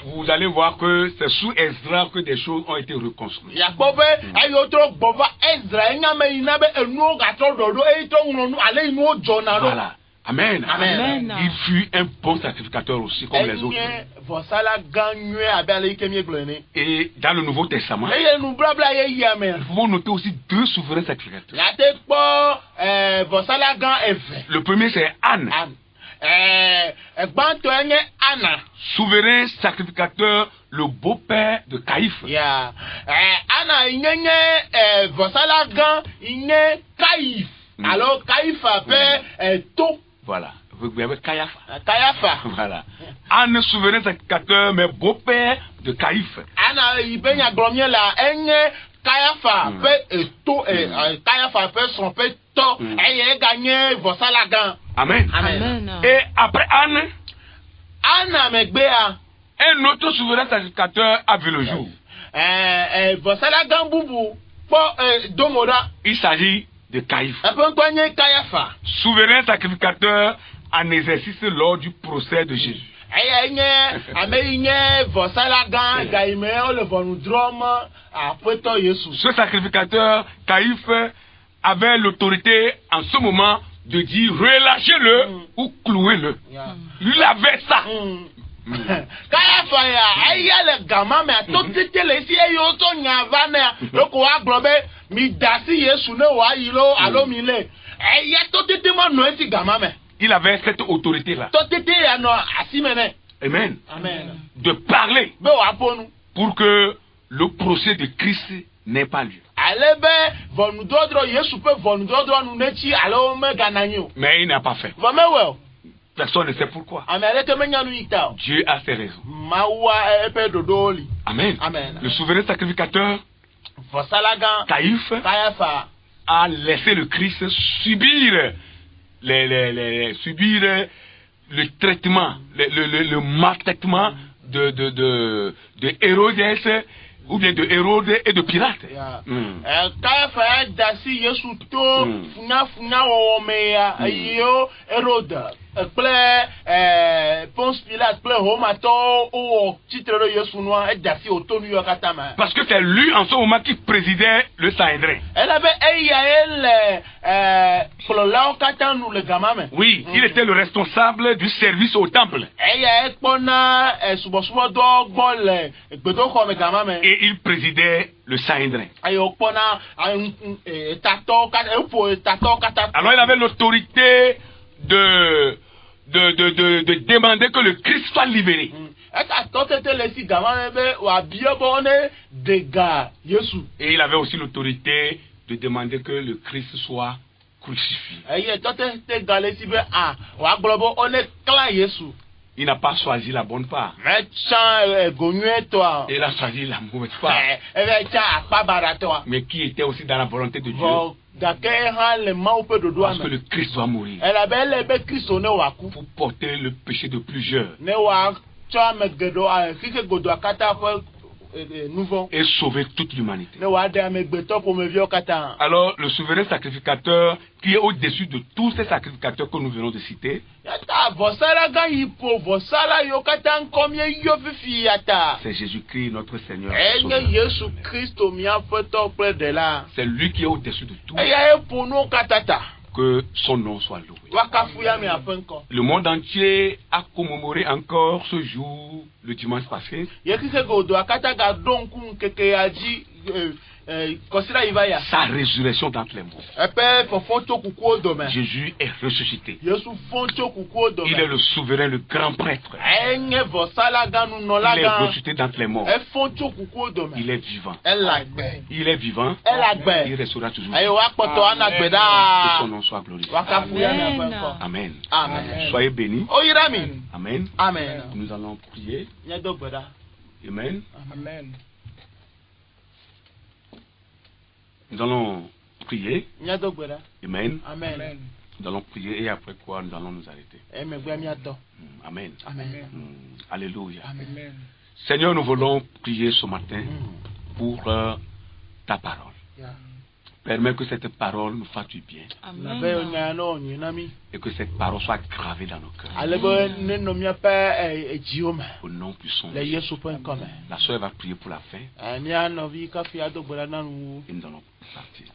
vous allez voir que c'est sous Esdra que des choses ont été reconstruites. Voilà. Amen.
Amen.
Il fut un bon sacrificateur aussi comme les autres. Et dans le Nouveau Testament, nous pouvons noter aussi deux souverains sacrificateurs. Le premier c'est Anne. Souverain sacrificateur, le beau-père de Caïphe. Alors Caïphe appelle Tau. Voilà. Vous avez Caiapha. Voilà. Anne, souverain sacrificateur, mais beau-père de Caïphe.
Caiapha fait son père Tau. Et il a gagné Vossalagan.
Amen.
Amen.
Et après Anne,
Ghana megbea.
Un autre souverain sacrificateur a vu le jour.
Vosala Gambubu, Domoda.
Il s'agit de Caïphe.
Souverain
sacrificateur en exercice lors du procès de Jésus. Ce sacrificateur, Caïphe, avait l'autorité en ce moment de dire relâchez-le ou clouez-le. Lui avait ça. Il avait cette autorité-là. Amen.
Amen.
De parler pour que le procès de Christ n'ait pas lieu. Mais il n'a pas fait. Personne ne sait pourquoi. Dieu a ses raisons. Amen. Le souverain sacrificateur, Caïphe, a laissé le Christ subir le traitement, le maltraitement de Hérode ou bien de Hérode et de Pilate. Parce que c'est lui en ce moment qui présidait le Sanhédrin. Oui, il était le responsable du service au temple. Et il présidait le Sanhédrin. Alors il avait l'autorité de demander que le Christ soit libéré. Et il avait aussi l'autorité de demander que le Christ soit crucifié. Il n'a pas choisi la bonne part. Il a choisi la mauvaise part. Mais qui était aussi dans la volonté de Dieu. Parce que le Christ doit mourir. Pour porter le péché de plusieurs. Et sauver toute l'humanité. Alors le souverain sacrificateur qui est au-dessus de tous ces sacrificateurs que nous venons de citer, c'est Jésus-Christ notre Seigneur. C'est lui qui est au-dessus de tout. Que son nom soit loué. Le monde entier a commémoré encore ce jour, le dimanche passé. Sa résurrection d'entre les morts. Jésus est ressuscité. Il est le souverain, le grand prêtre. Il est ressuscité d'entre les morts. Il est vivant. Il est vivant. Il restera toujours. Que son nom soit glorifié. Amen. Soyez bénis. Amen. Nous allons prier. Amen. Nous allons prier. Amen. Nous allons prier et après quoi nous allons nous arrêter. Amen. Alléluia. Seigneur, nous voulons prier ce matin pour ta parole. Permets que cette parole nous fasse du bien. Amen. Et que cette parole soit gravée dans nos cœurs. Au nom puissant de Jésus. La soeur va prier pour la fin. Et nous allons partir.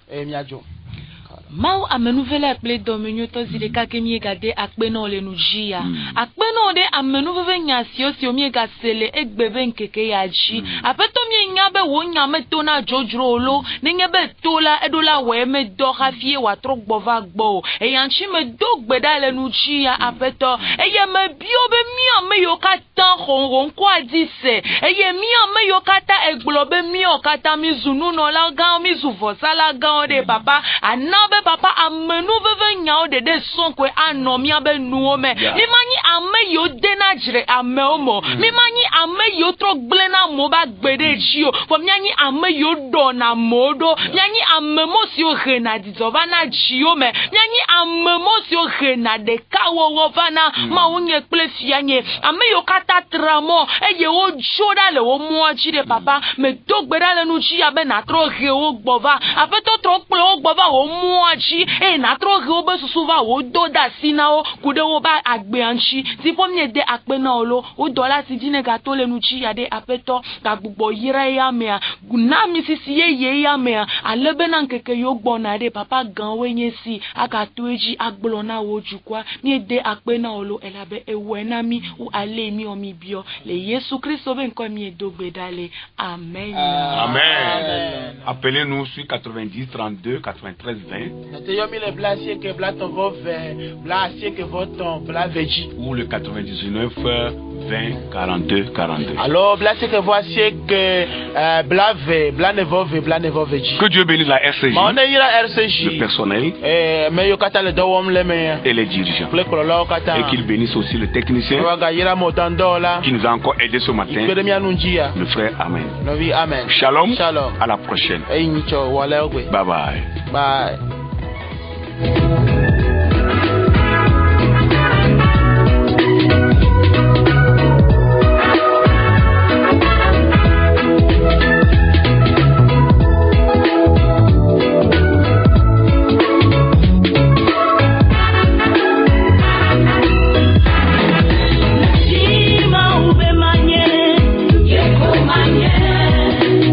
Mau amenuvele akple domenyo to zileka kemie gade akpeno le nujia akpeno de amenuveve nyasio si omie gasele egbeve nkeke yaji apeto mie nyabe wo nyame to na jojrolo nenyebe tola edola we me do hafie watro gbova gbo eyanchi me do gbeda le nujia apeto eye me biobe mia me yokata honron kwa dise eye mia me yokata eglobe mia kata mizunu no la ga mizuvo sala ga de papa anabe papa amenu veve nyao de son kwe anomia be nuome ni mani ame yo dena dzre amewo mo mi ma nyi ame yiwo trɔ gblẽ na mo ba gbe ɖe dzi o fɔ mianyi ame yiwo ɖɔna mo ɖo mianyi ame mo siwo hena dzidzɔ va na dziwo me mianyi ame mo siwo hena ɖekawɔwɔ va na mawu nye kple fia nye ame yiwo katã tra mɔ eye wodzo ɖa le wo mɔa dzi ɖe papa medo gbe ɖa le nu dzi abe natrɔ he wo gbɔ va aƒetɔ trɔ kplɔ wo gbɔ va wo mɔa dzi eye natrɔ he wo be susu va wo do da asi na wo ku ɖe wo ba agbea ŋuti si ƒom nye de akpe na wo lo wo dɔla si dzi ne gato le nu dzi ya ɖe aƒetɔ gagbugbɔ yra ya mea na mi sisi yeye ya mea ale bena ŋkeke yiwo gbɔna ɖe papa gãwoe nye si agato edzi agblɔ na wo dukɔa mi de akpe na wo lo elabe ewɔe na mi wo ale mi wɔ mi biɔ le Yesu Kristo be ŋkɔ mi do gbe ɖa le amen.
Amen. Appelez-nous sur 90 32 93 20 ou le 99 20 42 42.
Alors, blessé que voici que
Que Dieu bénisse la RCJ, le personnel et les dirigeants. Et qu'il bénisse aussi le technicien qui nous a encore aidé ce matin, le frère Amen. Shalom.
Shalom.
À la prochaine. Bye bye.
Bye.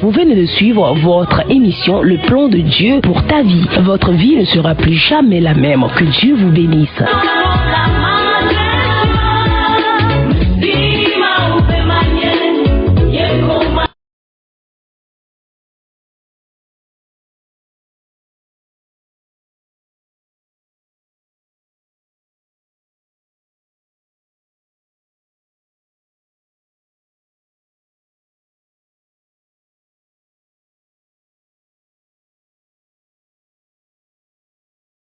Vous venez de suivre votre émission Le plan de Dieu pour ta vie. Votre vie ne sera plus jamais la même. Que Dieu vous bénisse.